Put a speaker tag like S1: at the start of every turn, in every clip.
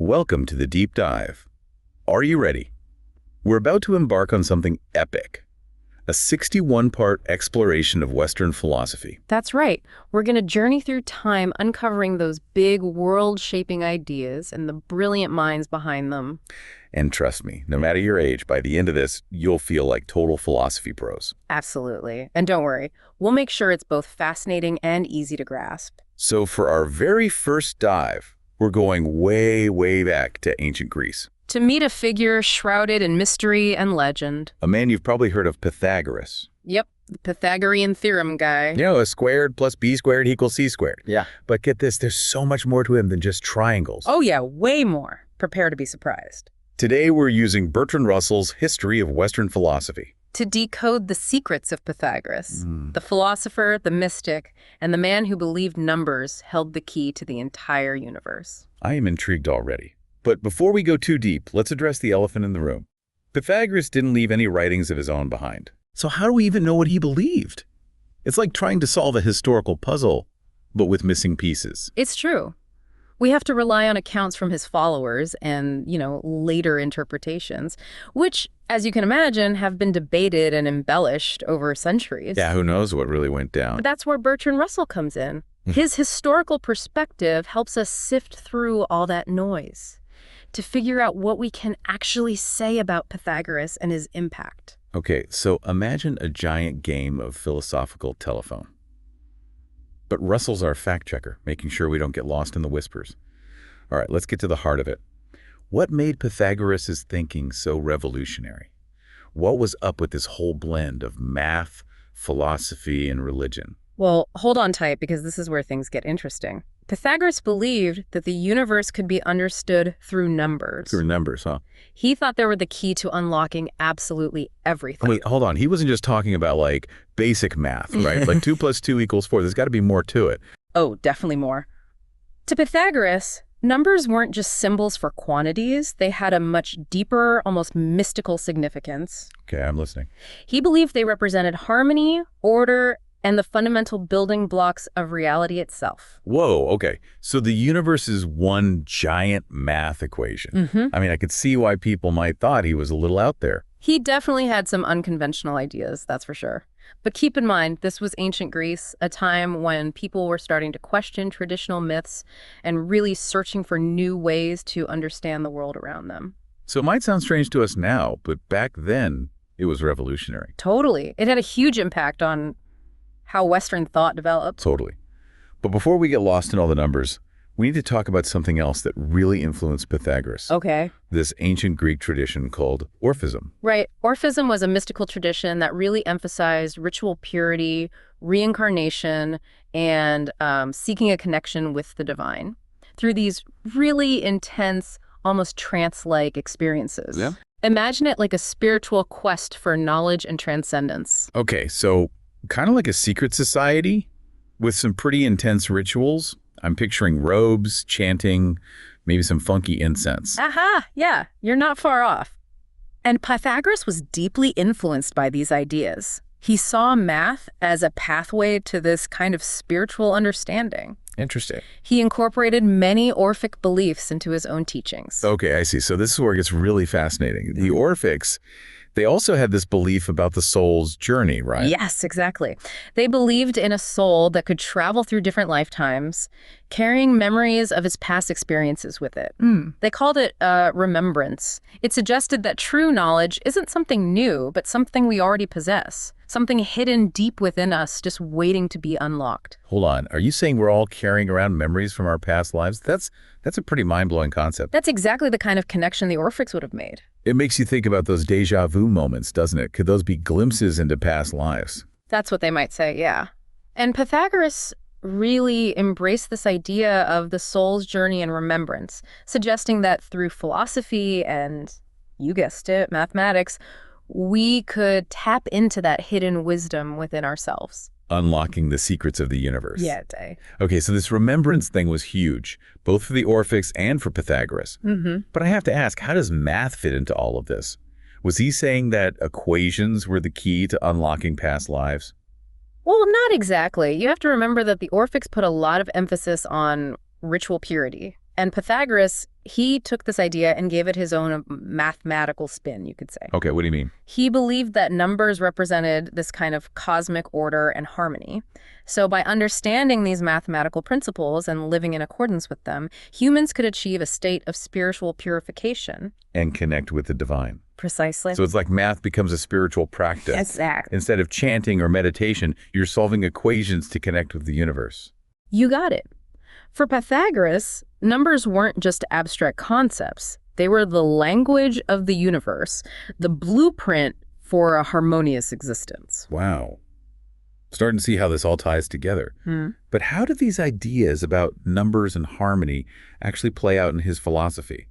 S1: Welcome to the deep dive. Are you ready? We're about to embark on something epic, a 61-part exploration of Western philosophy.
S2: That's right. We're going to journey through time uncovering those big world-shaping ideas and the brilliant minds behind them.
S1: And trust me, no matter your age, by the end of this, you'll feel like total philosophy pros.
S2: Absolutely. And don't worry, we'll make sure it's both fascinating and easy to grasp.
S1: So for our very first dive, we're going way, way back to ancient Greece.
S2: To meet a figure shrouded in mystery and legend.
S1: A man you've probably heard of, Pythagoras.
S2: Yep, the Pythagorean theorem guy.
S1: You know, a squared plus b squared equals c squared.
S3: Yeah.
S1: But get this, there's so much more to him than just triangles.
S2: Oh yeah, way more. Prepare to be surprised.
S1: Today we're using Bertrand Russell's History of Western Philosophy
S2: To decode the secrets of Pythagoras, the philosopher, the mystic, and the man who believed numbers held the key to the entire universe.
S1: I am intrigued already. But before we go too deep, let's address the elephant in the room. Pythagoras didn't leave any writings of his own behind. So how do we even know what he believed? It's like trying to solve a historical puzzle, but with missing pieces.
S2: It's true. We have to rely on accounts from his followers and, later interpretations, which, as you can imagine, have been debated and embellished over centuries.
S1: Yeah, who knows what really went down.
S2: But that's where Bertrand Russell comes in. His historical perspective helps us sift through all that noise to figure out what we can actually say about Pythagoras and his impact.
S1: Okay, so imagine a giant game of philosophical telephone. But Russell's our fact checker, making sure we don't get lost in the whispers. All right, let's get to the heart of it. What made Pythagoras' thinking so revolutionary? What was up with this whole blend of math, philosophy, and religion?
S2: Well, hold on tight because this is where things get interesting. Pythagoras believed that the universe could be understood through numbers.
S1: Through numbers, huh?
S2: He thought they were the key to unlocking absolutely everything.
S1: Wait, hold on. He wasn't just talking about, like, basic math, right? Like 2 + 2 = 4. There's got to be more to it.
S2: Oh, definitely more. To Pythagoras, numbers weren't just symbols for quantities. They had a much deeper, almost mystical significance.
S1: Okay, I'm listening.
S2: He believed they represented harmony, order, and the fundamental building blocks of reality itself.
S1: Whoa, okay. So the universe is one giant math equation. I mean, I could see why people might thought he was a little out there.
S2: He definitely had some unconventional ideas, that's for sure. But keep in mind, this was ancient Greece, a time when people were starting to question traditional myths and really searching for new ways to understand the world around them.
S1: So it might sound strange to us now, but back then, it was revolutionary.
S2: Totally. It had a huge impact on how Western thought developed.
S1: Totally. But before we get lost in all the numbers, we need to talk about something else that really influenced Pythagoras.
S2: Okay.
S1: This ancient Greek tradition called Orphism.
S2: Right. Orphism was a mystical tradition that really emphasized ritual purity, reincarnation, and seeking a connection with the divine through these really intense, almost trance-like experiences.
S1: Yeah.
S2: Imagine it like a spiritual quest for knowledge and transcendence.
S1: Okay, so kind of like a secret society with some pretty intense rituals. I'm picturing robes, chanting, maybe some funky incense.
S2: Aha! Yeah, you're not far off. And Pythagoras was deeply influenced by these ideas. He saw math as a pathway to this kind of spiritual understanding.
S1: Interesting.
S2: He incorporated many Orphic beliefs into his own teachings.
S1: Okay, I see. So this is where it gets really fascinating. The Orphics, they also had this belief about the soul's journey, right?
S2: Yes, exactly. They believed in a soul that could travel through different lifetimes, carrying memories of its past experiences with it. They called it remembrance. It suggested that true knowledge isn't something new, but something we already possess, something hidden deep within us, just waiting to be unlocked.
S1: Hold on. Are you saying we're all carrying around memories from our past lives? That's a pretty mind-blowing concept.
S2: That's exactly the kind of connection the Orphics would have made.
S1: It makes you think about those déjà vu moments, doesn't it? Could those be glimpses into past lives?
S2: That's what they might say, yeah. And Pythagoras really embraced this idea of the soul's journey and remembrance, suggesting that through philosophy and, you guessed it, mathematics, we could tap into that hidden wisdom within ourselves.
S1: Unlocking the secrets of the universe.
S2: Yeah, Day.
S1: Okay, so this remembrance thing was huge, both for the Orphics and for Pythagoras. But I have to ask, how does math fit into all of this? Was he saying that equations were the key to unlocking past lives?
S2: Well, not exactly. You have to remember that the Orphics put a lot of emphasis on ritual purity. And Pythagoras, he took this idea and gave it his own mathematical spin, you could say.
S1: Okay, what do you mean?
S2: He believed that numbers represented this kind of cosmic order and harmony. So by understanding these mathematical principles and living in accordance with them, humans could achieve a state of spiritual purification.
S1: And connect with the divine.
S2: Precisely.
S1: So it's like math becomes a spiritual practice.
S2: Exactly.
S1: Instead of chanting or meditation, you're solving equations to connect with the universe.
S2: You got it. For Pythagoras, numbers weren't just abstract concepts. They were the language of the universe, the blueprint for a harmonious existence.
S1: Wow. Starting to see how this all ties together. But how do these ideas about numbers and harmony actually play out in his philosophy?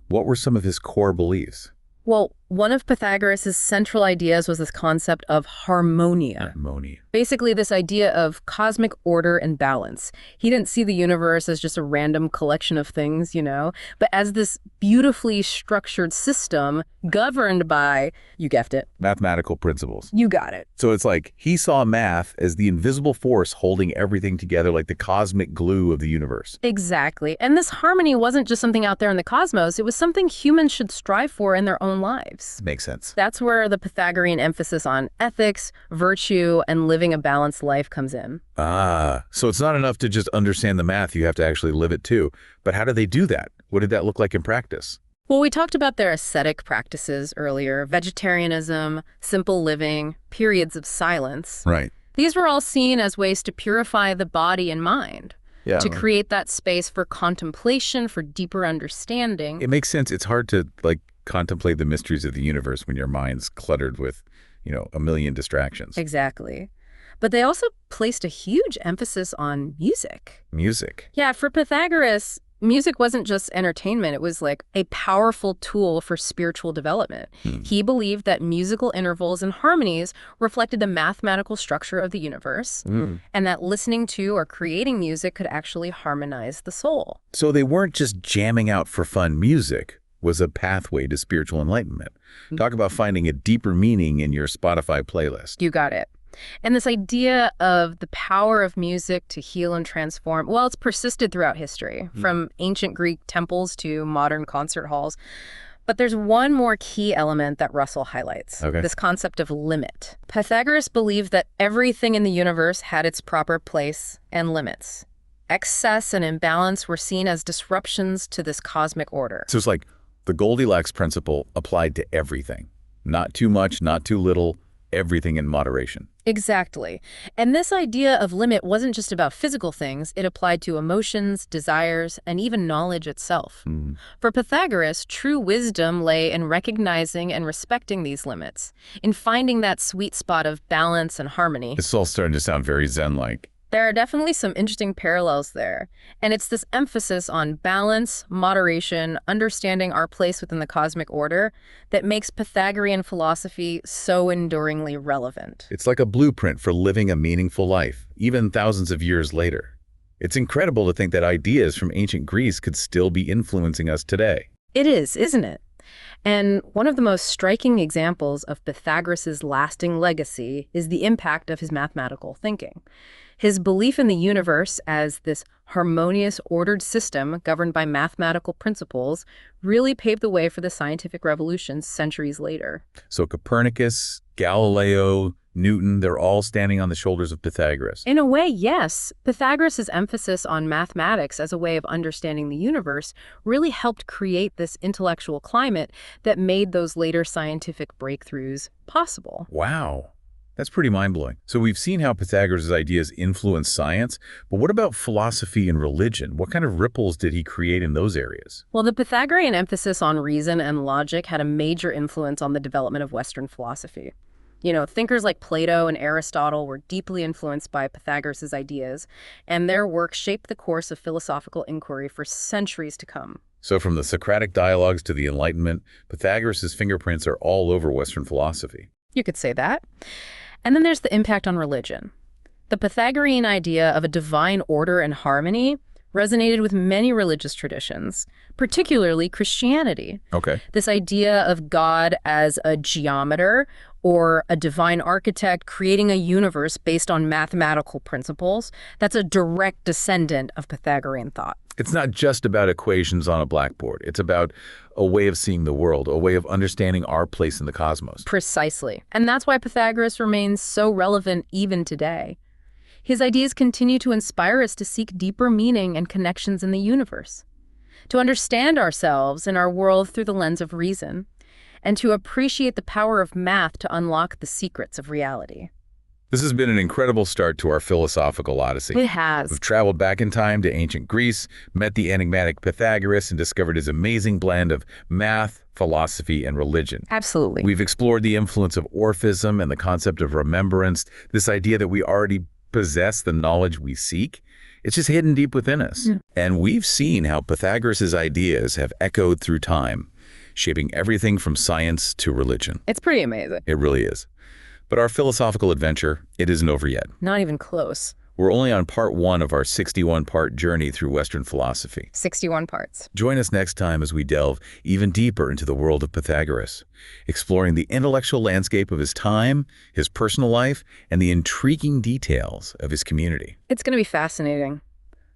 S1: What were some of his core beliefs?
S2: Well, one of Pythagoras' central ideas was this concept of harmonia.
S1: Harmonia.
S2: Basically, this idea of cosmic order and balance. He didn't see the universe as just a random collection of things, but as this beautifully structured system governed by, you guessed it.
S1: Mathematical principles.
S2: You got it.
S1: So it's like he saw math as the invisible force holding everything together, like the cosmic glue of the universe.
S2: Exactly. And this harmony wasn't just something out there in the cosmos. It was something humans should strive for in their own lives.
S1: Makes sense.
S2: That's where the Pythagorean emphasis on ethics, virtue, and living a balanced life comes in.
S1: So it's not enough to just understand the math, you have to actually live it too. But how do they do that? What did that look like in practice?
S2: Well, we talked about their ascetic practices earlier, vegetarianism, simple living, periods of silence.
S1: Right.
S2: These were all seen as ways to purify the body and mind,
S1: Yeah.
S2: to create that space for contemplation, for deeper understanding.
S1: It makes sense. It's hard to contemplate the mysteries of the universe when your mind's cluttered with, a million distractions.
S2: Exactly. But they also placed a huge emphasis on music.
S1: Music.
S2: Yeah, for Pythagoras, music wasn't just entertainment. It was like a powerful tool for spiritual development. He believed that musical intervals and harmonies reflected the mathematical structure of the universe, and that listening to or creating music could actually harmonize the soul.
S1: So they weren't just jamming out for fun. Music was a pathway to spiritual enlightenment. Talk about finding a deeper meaning in your Spotify playlist.
S2: You got it. And this idea of the power of music to heal and transform, well, it's persisted throughout history, from ancient Greek temples to modern concert halls. But there's one more key element that Russell highlights, this concept of limit. Pythagoras believed that everything in the universe had its proper place and limits. Excess and imbalance were seen as disruptions to this cosmic order.
S1: So it's like the Goldilocks principle applied to everything. Not too much, not too little, everything in moderation.
S2: Exactly. And this idea of limit wasn't just about physical things. It applied to emotions, desires, and even knowledge itself. For Pythagoras, true wisdom lay in recognizing and respecting these limits, in finding that sweet spot of balance and harmony.
S1: It's all starting to sound very Zen-like.
S2: There are definitely some interesting parallels there. And it's this emphasis on balance, moderation, understanding our place within the cosmic order that makes Pythagorean philosophy so enduringly relevant.
S1: It's like a blueprint for living a meaningful life, even thousands of years later. It's incredible to think that ideas from ancient Greece could still be influencing us today.
S2: It is, isn't it? And one of the most striking examples of Pythagoras' lasting legacy is the impact of his mathematical thinking. His belief in the universe as this harmonious, ordered system governed by mathematical principles really paved the way for the scientific revolution centuries later.
S1: So Copernicus, Galileo, Newton, they're all standing on the shoulders of Pythagoras.
S2: In a way, yes. Pythagoras' emphasis on mathematics as a way of understanding the universe really helped create this intellectual climate that made those later scientific breakthroughs possible.
S1: Wow. That's pretty mind-blowing. So we've seen how Pythagoras' ideas influence science, but what about philosophy and religion? What kind of ripples did he create in those areas?
S2: Well, the Pythagorean emphasis on reason and logic had a major influence on the development of Western philosophy. Thinkers like Plato and Aristotle were deeply influenced by Pythagoras' ideas, and their work shaped the course of philosophical inquiry for centuries to come.
S1: So from the Socratic dialogues to the Enlightenment, Pythagoras' fingerprints are all over Western philosophy.
S2: You could say that. And then there's the impact on religion. The Pythagorean idea of a divine order and harmony resonated with many religious traditions, particularly Christianity.
S1: Okay.
S2: This idea of God as a geometer or a divine architect creating a universe based on mathematical principles, that's a direct descendant of Pythagorean thought.
S1: It's not just about equations on a blackboard. It's about a way of seeing the world, a way of understanding our place in the cosmos.
S2: Precisely. And that's why Pythagoras remains so relevant even today. His ideas continue to inspire us to seek deeper meaning and connections in the universe, to understand ourselves and our world through the lens of reason, and to appreciate the power of math to unlock the secrets of reality.
S1: This has been an incredible start to our philosophical odyssey.
S2: It has.
S1: We've traveled back in time to ancient Greece, met the enigmatic Pythagoras, and discovered his amazing blend of math, philosophy, and religion.
S2: Absolutely.
S1: We've explored the influence of Orphism and the concept of remembrance, this idea that we already possess the knowledge we seek. It's just hidden deep within us. And we've seen how Pythagoras' ideas have echoed through time, shaping everything from science to religion.
S2: It's pretty amazing.
S1: It really is. But our philosophical adventure, it isn't over yet.
S2: Not even close.
S1: We're only on part 1 of our 61-part journey through Western philosophy.
S2: 61 parts.
S1: Join us next time as we delve even deeper into the world of Pythagoras, exploring the intellectual landscape of his time, his personal life, and the intriguing details of his community.
S2: It's going to be fascinating.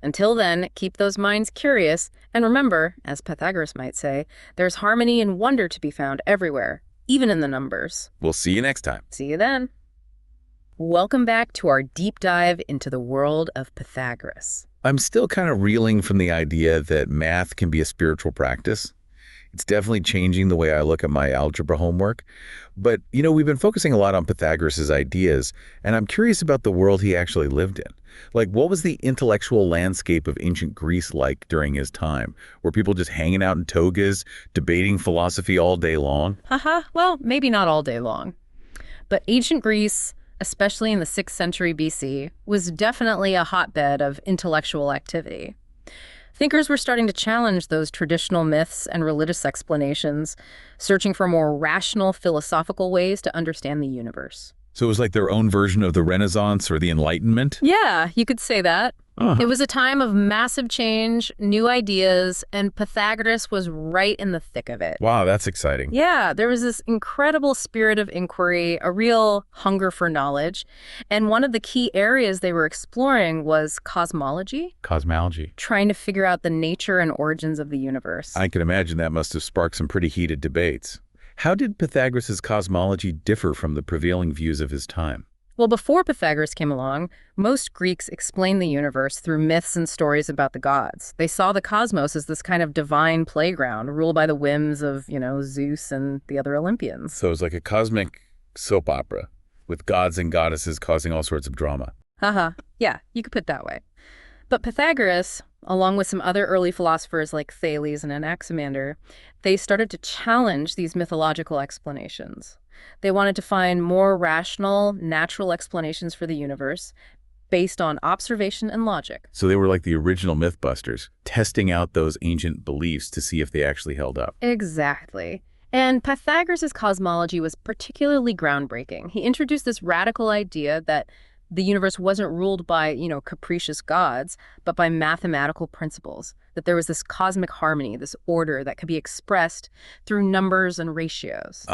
S2: Until then, keep those minds curious, and remember, as Pythagoras might say, there's harmony and wonder to be found everywhere, even in the numbers.
S1: We'll see you next time.
S2: See you then. Welcome back to our deep dive into the world of Pythagoras.
S1: I'm still kind of reeling from the idea that math can be a spiritual practice. It's definitely changing the way I look at my algebra homework. But, we've been focusing a lot on Pythagoras' ideas, and I'm curious about the world he actually lived in. Like, what was the intellectual landscape of ancient Greece like during his time? Were people just hanging out in togas, debating philosophy all day long?
S2: Well, maybe not all day long. But ancient Greece, especially in the 6th century BC, was definitely a hotbed of intellectual activity. Thinkers were starting to challenge those traditional myths and religious explanations, searching for more rational, philosophical ways to understand the universe.
S1: So it was like their own version of the Renaissance or the Enlightenment?
S2: Yeah, you could say that. It was a time of massive change, new ideas, and Pythagoras was right in the thick of it.
S1: Wow, that's exciting.
S2: Yeah, there was this incredible spirit of inquiry, a real hunger for knowledge. And one of the key areas they were exploring was cosmology.
S1: Cosmology.
S2: Trying to figure out the nature and origins of the universe.
S1: I can imagine that must have sparked some pretty heated debates. How did Pythagoras' cosmology differ from the prevailing views of his time?
S2: Well, before Pythagoras came along, most Greeks explained the universe through myths and stories about the gods. They saw the cosmos as this kind of divine playground ruled by the whims of, Zeus and the other Olympians.
S1: So it's like a cosmic soap opera with gods and goddesses causing all sorts of drama.
S2: Yeah, you could put it that way. But Pythagoras, along with some other early philosophers like Thales and Anaximander, they started to challenge these mythological explanations. They wanted to find more rational, natural explanations for the universe based on observation and logic.
S1: So they were like the original Mythbusters, testing out those ancient beliefs to see if they actually held up.
S2: Exactly. And Pythagoras' cosmology was particularly groundbreaking. He introduced this radical idea that the universe wasn't ruled by, capricious gods, but by mathematical principles, that there was this cosmic harmony, this order that could be expressed through numbers and ratios.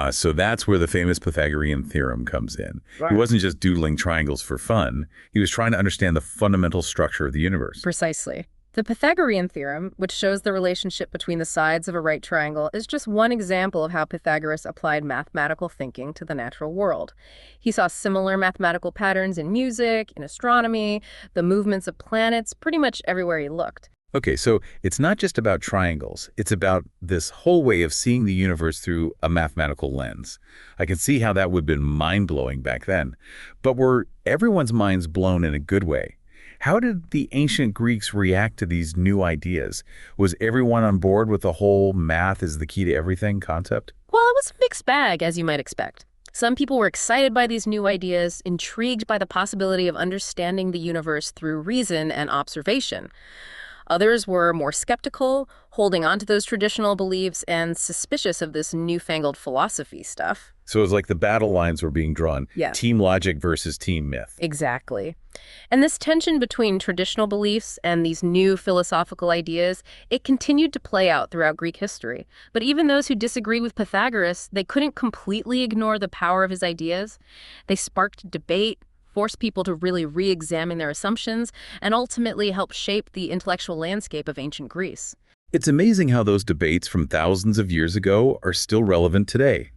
S1: So that's where the famous Pythagorean theorem comes in.
S2: Right.
S1: He wasn't just doodling triangles for fun. He was trying to understand the fundamental structure of the universe.
S2: Precisely. The Pythagorean theorem, which shows the relationship between the sides of a right triangle, is just one example of how Pythagoras applied mathematical thinking to the natural world. He saw similar mathematical patterns in music, in astronomy, the movements of planets, pretty much everywhere he looked.
S1: Okay, so it's not just about triangles. It's about this whole way of seeing the universe through a mathematical lens. I can see how that would have been mind-blowing back then. But were everyone's minds blown in a good way? How did the ancient Greeks react to these new ideas? Was everyone on board with the whole math is the key to everything concept?
S2: Well, it was a mixed bag, as you might expect. Some people were excited by these new ideas, intrigued by the possibility of understanding the universe through reason and observation. Others were more skeptical, holding on to those traditional beliefs and suspicious of this newfangled philosophy stuff.
S1: So it's like the battle lines were being drawn.
S2: Yeah.
S1: Team logic versus team myth.
S2: Exactly. And this tension between traditional beliefs and these new philosophical ideas, it continued to play out throughout Greek history. But even those who disagreed with Pythagoras, they couldn't completely ignore the power of his ideas. They sparked debate, forced people to really re-examine their assumptions, and ultimately helped shape the intellectual landscape of ancient Greece.
S1: It's amazing how those debates from thousands of years ago are still relevant today.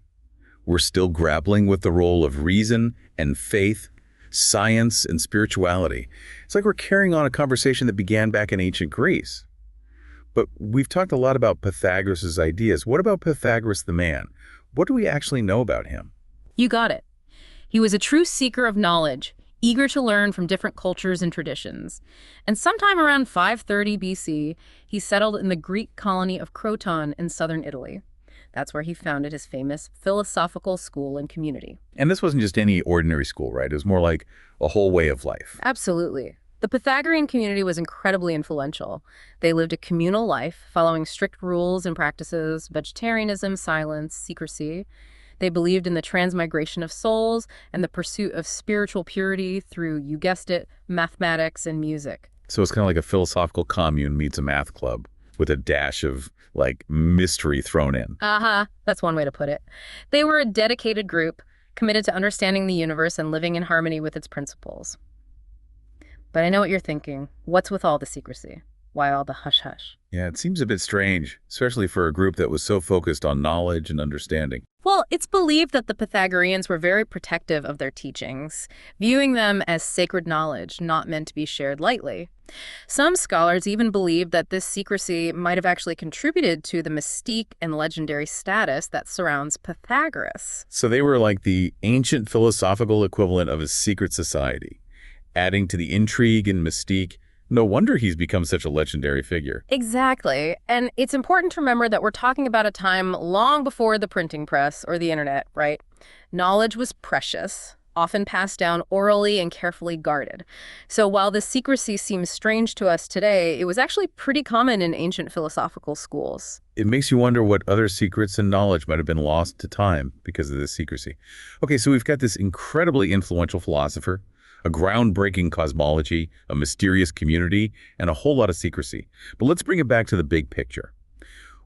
S1: We're still grappling with the role of reason and faith, science and spirituality. It's like we're carrying on a conversation that began back in ancient Greece. But we've talked a lot about Pythagoras' ideas. What about Pythagoras the man? What do we actually know about him?
S2: You got it. He was a true seeker of knowledge, eager to learn from different cultures and traditions. And sometime around 530 BC, he settled in the Greek colony of Croton in southern Italy. That's where he founded his famous philosophical school and community.
S1: And this wasn't just any ordinary school, right? It was more like a whole way of life.
S2: Absolutely. The Pythagorean community was incredibly influential. They lived a communal life, following strict rules and practices, vegetarianism, silence, secrecy. They believed in the transmigration of souls and the pursuit of spiritual purity through, you guessed it, mathematics and music.
S1: So it's kind of like a philosophical commune meets a math club with a dash of, like, mystery thrown in.
S2: That's one way to put it. They were a dedicated group, committed to understanding the universe and living in harmony with its principles. But I know what you're thinking. What's with all the secrecy? Why all the hush-hush?
S1: Yeah, it seems a bit strange, especially for a group that was so focused on knowledge and understanding.
S2: Well, it's believed that the Pythagoreans were very protective of their teachings, viewing them as sacred knowledge, not meant to be shared lightly. Some scholars even believe that this secrecy might have actually contributed to the mystique and legendary status that surrounds Pythagoras.
S1: So they were like the ancient philosophical equivalent of a secret society, adding to the intrigue and mystique. No wonder he's become such a legendary figure.
S2: Exactly. And it's important to remember that we're talking about a time long before the printing press or the internet, right? Knowledge was precious, often passed down orally and carefully guarded. So while the secrecy seems strange to us today, it was actually pretty common in ancient philosophical schools.
S1: It makes you wonder what other secrets and knowledge might have been lost to time because of this secrecy. Okay, so we've got this incredibly influential philosopher, a groundbreaking cosmology, a mysterious community, and a whole lot of secrecy. But let's bring it back to the big picture.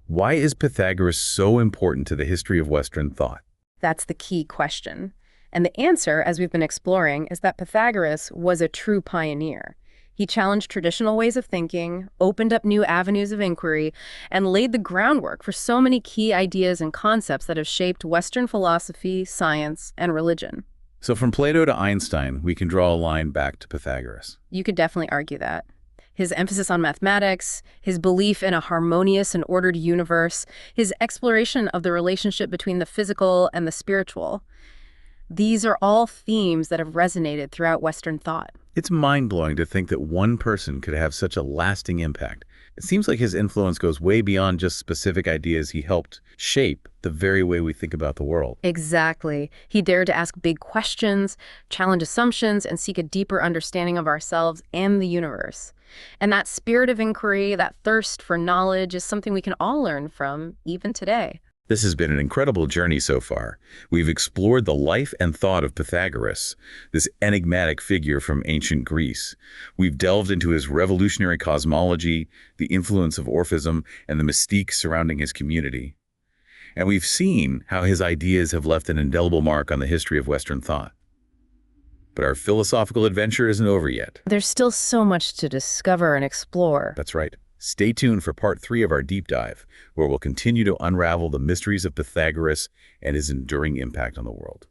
S1: Why is Pythagoras so important to the history of Western thought?
S2: That's the key question. And the answer, as we've been exploring, is that Pythagoras was a true pioneer. He challenged traditional ways of thinking, opened up new avenues of inquiry, and laid the groundwork for so many key ideas and concepts that have shaped Western philosophy, science, and religion.
S1: So from Plato to Einstein, we can draw a line back to Pythagoras.
S2: You could definitely argue that. His emphasis on mathematics, his belief in a harmonious and ordered universe, his exploration of the relationship between the physical and the spiritual. These are all themes that have resonated throughout Western thought.
S1: It's mind-blowing to think that one person could have such a lasting impact. It seems like his influence goes way beyond just specific ideas. He helped shape the very way we think about the world.
S2: Exactly. He dared to ask big questions, challenge assumptions, and seek a deeper understanding of ourselves and the universe. And that spirit of inquiry, that thirst for knowledge, is something we can all learn from, even today.
S1: This has been an incredible journey so far. We've explored the life and thought of Pythagoras, this enigmatic figure from ancient Greece. We've delved into his revolutionary cosmology, the influence of Orphism, and the mystique surrounding his community. And we've seen how his ideas have left an indelible mark on the history of Western thought. But our philosophical adventure isn't over yet.
S2: There's still so much to discover and explore.
S1: That's right. Stay tuned for part 3 of our deep dive, where we'll continue to unravel the mysteries of Pythagoras and his enduring impact on the world.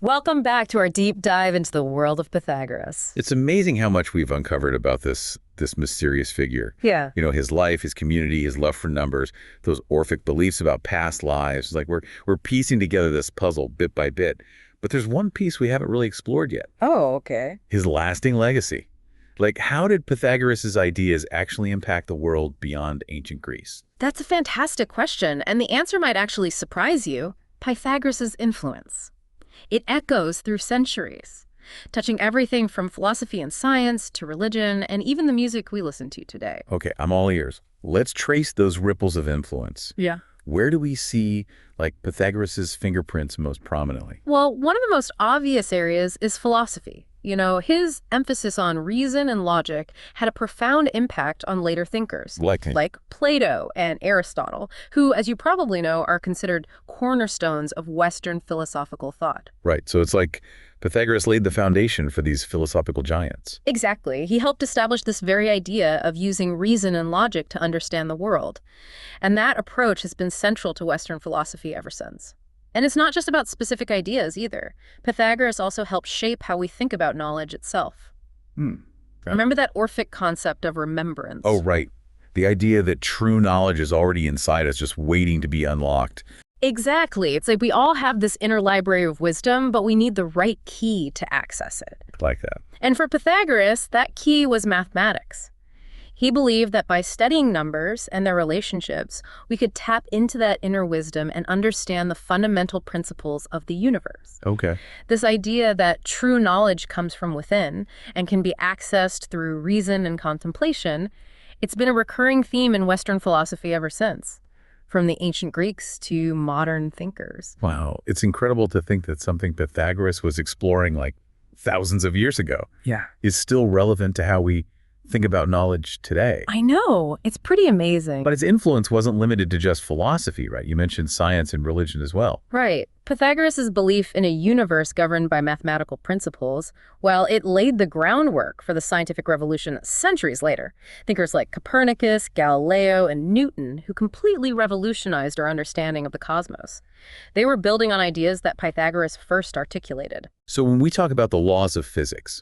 S2: Welcome back to our deep dive into the world of Pythagoras.
S1: It's amazing how much we've uncovered about this mysterious figure.
S2: Yeah.
S1: You know, his life, his community, his love for numbers, those Orphic beliefs about past lives. Like we're piecing together this puzzle bit by bit. But there's one piece we haven't really explored yet.
S2: Oh, okay.
S1: His lasting legacy. Like, how did Pythagoras' ideas actually impact the world beyond ancient Greece?
S2: That's a fantastic question, and the answer might actually surprise you. Pythagoras' influence. It echoes through centuries, touching everything from philosophy and science to religion and even the music we listen to today.
S1: Okay, I'm all ears. Let's trace those ripples of influence.
S2: Yeah.
S1: Where do we see, like, Pythagoras' fingerprints most prominently?
S2: Well, one of the most obvious areas is philosophy. His emphasis on reason and logic had a profound impact on later thinkers, like Plato and Aristotle, who, as you probably know, are considered cornerstones of Western philosophical thought.
S1: Right, so it's like Pythagoras laid the foundation for these philosophical giants.
S2: Exactly. He helped establish this very idea of using reason and logic to understand the world. And that approach has been central to Western philosophy ever since. And it's not just about specific ideas either. Pythagoras also helped shape how we think about knowledge itself.
S1: Right.
S2: Remember that Orphic concept of remembrance?
S1: Oh, right. The idea that true knowledge is already inside us, just waiting to be unlocked.
S2: Exactly. It's like we all have this inner library of wisdom, but we need the right key to access it.
S1: Like that.
S2: And for Pythagoras, that key was mathematics. He believed that by studying numbers and their relationships, we could tap into that inner wisdom and understand the fundamental principles of the universe.
S1: Okay.
S2: This idea that true knowledge comes from within and can be accessed through reason and contemplation, it's been a recurring theme in Western philosophy ever since, from the ancient Greeks to modern thinkers.
S1: Wow. It's incredible to think that something Pythagoras was exploring like thousands of years ago is still relevant to how we think about knowledge today.
S2: I know. It's pretty amazing.
S1: But its influence wasn't limited to just philosophy, right? You mentioned science and religion as well.
S2: Right. Pythagoras' belief in a universe governed by mathematical principles, well, it laid the groundwork for the scientific revolution centuries later. Thinkers like Copernicus, Galileo, and Newton, who completely revolutionized our understanding of the cosmos. They were building on ideas that Pythagoras first articulated.
S1: So when we talk about the laws of physics,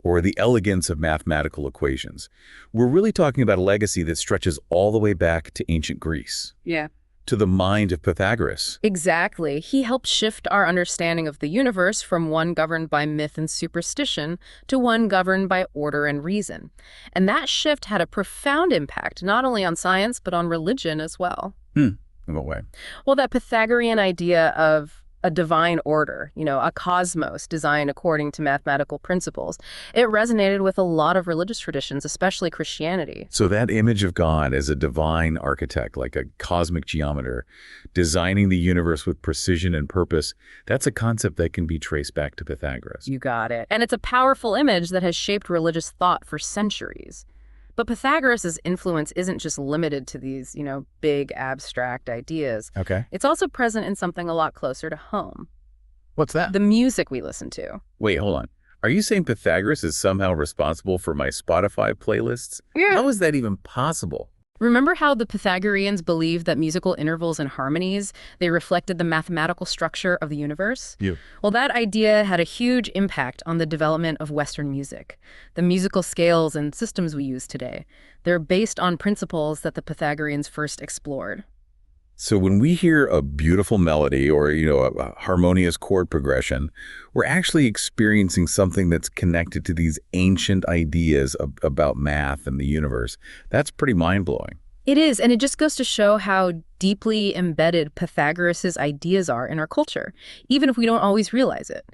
S1: or the elegance of mathematical equations, we're really talking about a legacy that stretches all the way back to ancient Greece.
S2: Yeah.
S1: To the mind of Pythagoras.
S2: Exactly. He helped shift our understanding of the universe from one governed by myth and superstition to one governed by order and reason. And that shift had a profound impact not only on science, but on religion as well.
S1: In what way?
S2: Well, that Pythagorean idea of a divine order, a cosmos designed according to mathematical principles, it resonated with a lot of religious traditions, especially Christianity.
S1: So that image of God as a divine architect, like a cosmic geometer, designing the universe with precision and purpose, that's a concept that can be traced back to Pythagoras.
S2: You got it. And it's a powerful image that has shaped religious thought for centuries. But Pythagoras' influence isn't just limited to these, big abstract ideas.
S1: Okay.
S2: It's also present in something a lot closer to home.
S1: What's that?
S2: The music we listen to.
S1: Wait, hold on. Are you saying Pythagoras is somehow responsible for my Spotify playlists?
S2: Yeah.
S1: How is that even possible?
S2: Remember how the Pythagoreans believed that musical intervals and harmonies, they reflected the mathematical structure of the universe?
S1: Yeah.
S2: Well, that idea had a huge impact on the development of Western music. The musical scales and systems we use today, they're based on principles that the Pythagoreans first explored.
S1: So when we hear a beautiful melody or, a harmonious chord progression, we're actually experiencing something that's connected to these ancient ideas about math and the universe. That's pretty mind-blowing.
S2: It is, and it just goes to show how deeply embedded Pythagoras' ideas are in our culture, even if we don't always realize it.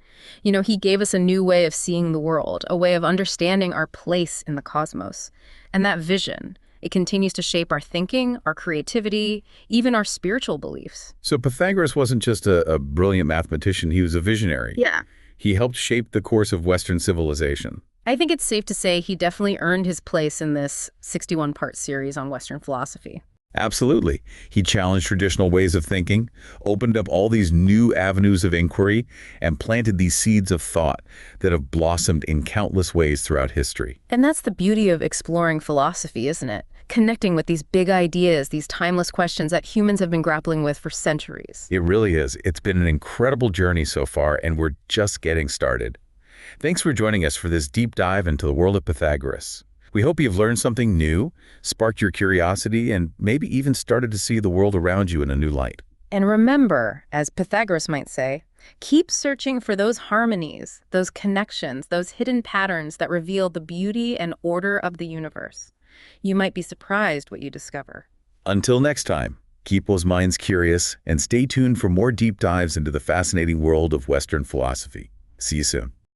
S2: He gave us a new way of seeing the world, a way of understanding our place in the cosmos. And that vision, it continues to shape our thinking, our creativity, even our spiritual beliefs.
S1: So Pythagoras wasn't just a brilliant mathematician, he was a visionary.
S2: Yeah.
S1: He helped shape the course of Western civilization.
S2: I think it's safe to say he definitely earned his place in this 61-part series on Western philosophy.
S1: Absolutely. He challenged traditional ways of thinking, opened up all these new avenues of inquiry, and planted these seeds of thought that have blossomed in countless ways throughout history.
S2: And that's the beauty of exploring philosophy, isn't it? Connecting with these big ideas, these timeless questions that humans have been grappling with for centuries.
S1: It really is. It's been an incredible journey so far, and we're just getting started. Thanks for joining us for this deep dive into the world of Pythagoras. We hope you've learned something new, sparked your curiosity, and maybe even started to see the world around you in a new light.
S2: And remember, as Pythagoras might say, keep searching for those harmonies, those connections, those hidden patterns that reveal the beauty and order of the universe. You might be surprised what you discover.
S1: Until next time, keep those minds curious and stay tuned for more deep dives into the fascinating world of Western philosophy. See you soon.